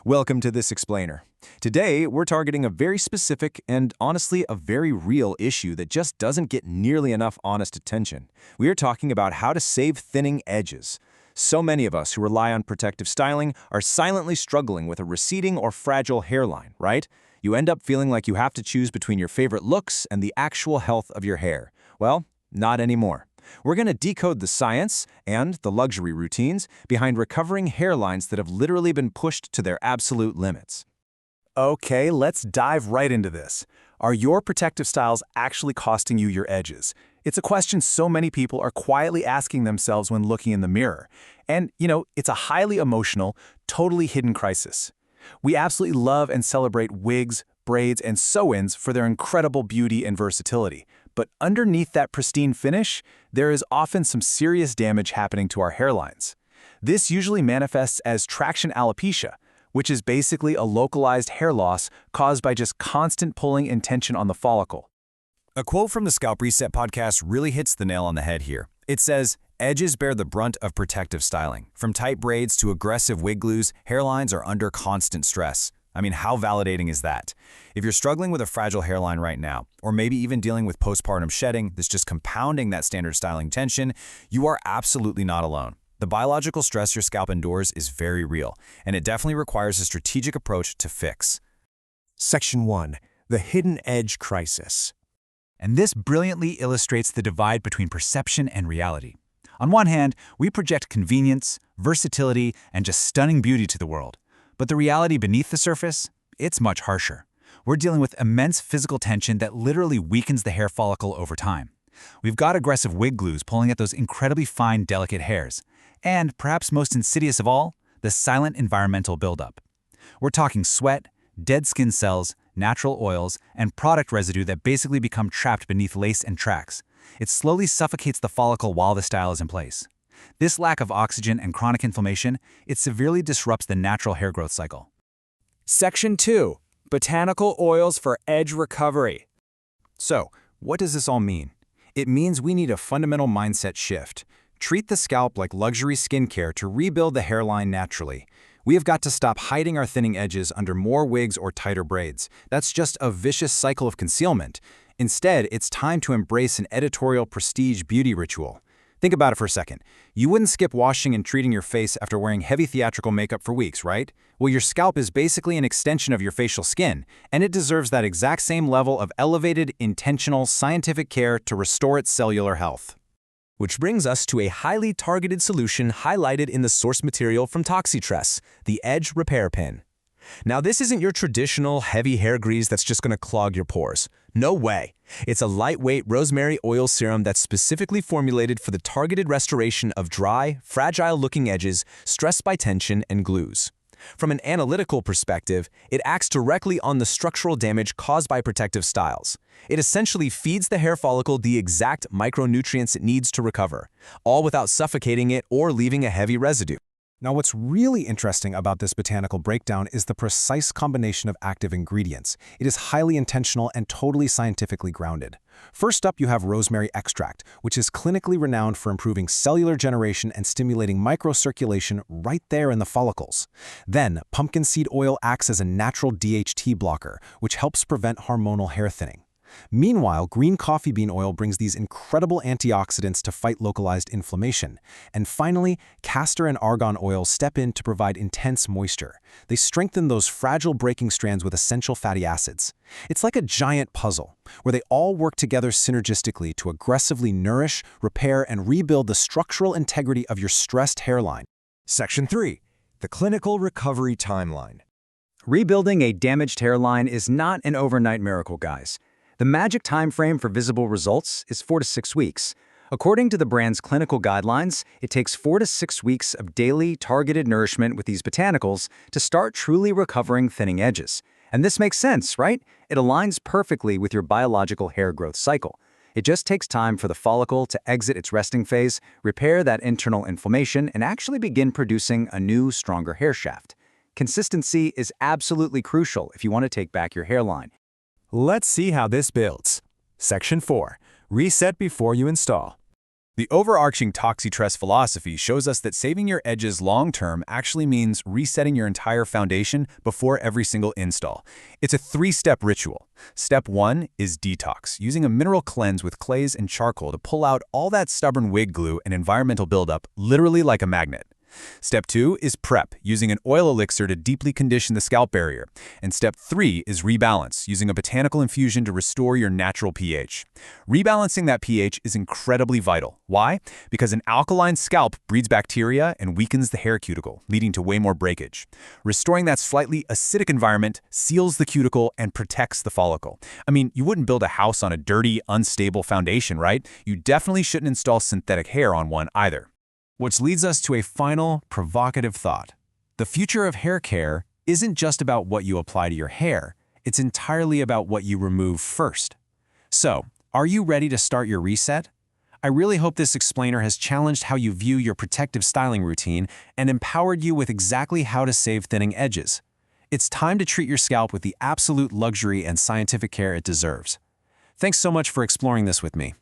Welcome to this explainer. Today, we're targeting a very specific and honestly a very real issue that just doesn't get nearly enough honest attention. We are talking about how to save thinning edges. So many of us who rely on protective styling are silently struggling with a receding or fragile hairline, right? You end up feeling like you have to choose between your favorite looks and the actual health of your hair. Well, not anymore. We're going to decode the science and the luxury routines behind recovering hairlines that have literally been pushed to their absolute limits. Okay, let's dive right into this. Are your protective styles actually costing you your edges? It's a question so many people are quietly asking themselves when looking in the mirror. And, it's a highly emotional, totally hidden crisis. We absolutely love and celebrate wigs, braids, and sew-ins for their incredible beauty and versatility. But underneath that pristine finish, there is often some serious damage happening to our hairlines. This usually manifests as traction alopecia, which is basically a localized hair loss caused by just constant pulling and tension on the follicle. A quote from the Scalp Reset podcast really hits the nail on the head here. It says, "Edges bear the brunt of protective styling. From tight braids to aggressive wig glues, hairlines are under constant stress." I mean, how validating is that? If you're struggling with a fragile hairline right now, or maybe even dealing with postpartum shedding that's just compounding that standard styling tension, you are absolutely not alone. The biological stress your scalp endures is very real, and it definitely requires a strategic approach to fix. Section 1. The Hidden Edge Crisis. And this brilliantly illustrates the divide between perception and reality. On one hand, we project convenience, versatility, and just stunning beauty to the world. But the reality beneath the surface, it's much harsher. We're dealing with immense physical tension that literally weakens the hair follicle over time. We've got aggressive wig glues pulling at those incredibly fine, delicate hairs. And, perhaps most insidious of all, the silent environmental buildup. We're talking sweat, dead skin cells, natural oils, and product residue that basically become trapped beneath lace and tracks. It slowly suffocates the follicle while the style is in place. This lack of oxygen and chronic inflammation, it severely disrupts the natural hair growth cycle. Section 2. Botanical Oils for Edge Recovery. So, what does this all mean? It means we need a fundamental mindset shift. Treat the scalp like luxury skincare to rebuild the hairline naturally. We have got to stop hiding our thinning edges under more wigs or tighter braids. That's just a vicious cycle of concealment. Instead, it's time to embrace an editorial prestige beauty ritual. Think about it for a second. You wouldn't skip washing and treating your face after wearing heavy theatrical makeup for weeks, right? Well, your scalp is basically an extension of your facial skin, and it deserves that exact same level of elevated, intentional, scientific care to restore its cellular health. Which brings us to a highly targeted solution highlighted in the source material from ToxiTress, the Edge Repair Pin. Now, this isn't your traditional heavy hair grease that's just going to clog your pores. No way. It's a lightweight rosemary oil serum that's specifically formulated for the targeted restoration of dry, fragile-looking edges stressed by tension and glues. From an analytical perspective, it acts directly on the structural damage caused by protective styles. It essentially feeds the hair follicle the exact micronutrients it needs to recover, all without suffocating it or leaving a heavy residue. Now, what's really interesting about this botanical breakdown is the precise combination of active ingredients. It is highly intentional and totally scientifically grounded. First up, you have rosemary extract, which is clinically renowned for improving cellular generation and stimulating microcirculation right there in the follicles. Then, pumpkin seed oil acts as a natural DHT blocker, which helps prevent hormonal hair thinning. Meanwhile, green coffee bean oil brings these incredible antioxidants to fight localized inflammation. And finally, castor and argan oil step in to provide intense moisture. They strengthen those fragile breaking strands with essential fatty acids. It's like a giant puzzle, where they all work together synergistically to aggressively nourish, repair, and rebuild the structural integrity of your stressed hairline. Section 3. The Clinical Recovery Timeline. Rebuilding a damaged hairline is not an overnight miracle, guys. The magic time frame for visible results is 4 to 6 weeks. According to the brand's clinical guidelines, it takes 4 to 6 weeks of daily, targeted nourishment with these botanicals to start truly recovering thinning edges. And this makes sense, right? It aligns perfectly with your biological hair growth cycle. It just takes time for the follicle to exit its resting phase, repair that internal inflammation, and actually begin producing a new, stronger hair shaft. Consistency is absolutely crucial if you want to take back your hairline. Let's see how this builds. Section 4. Reset before you install. The overarching ToxiTress philosophy shows us that saving your edges long-term actually means resetting your entire foundation before every single install. It's a three-step ritual. Step 1 is detox, using a mineral cleanse with clays and charcoal to pull out all that stubborn wig glue and environmental buildup, literally like a magnet. Step 2 is prep, using an oil elixir to deeply condition the scalp barrier. And step 3 is rebalance, using a botanical infusion to restore your natural pH. Rebalancing that pH is incredibly vital. Why? Because an alkaline scalp breeds bacteria and weakens the hair cuticle, leading to way more breakage. Restoring that slightly acidic environment seals the cuticle and protects the follicle. I mean, you wouldn't build a house on a dirty, unstable foundation, right? You definitely shouldn't install synthetic hair on one either. Which leads us to a final, provocative thought. The future of hair care isn't just about what you apply to your hair, it's entirely about what you remove first. So, are you ready to start your reset? I really hope this explainer has challenged how you view your protective styling routine and empowered you with exactly how to save thinning edges. It's time to treat your scalp with the absolute luxury and scientific care it deserves. Thanks so much for exploring this with me.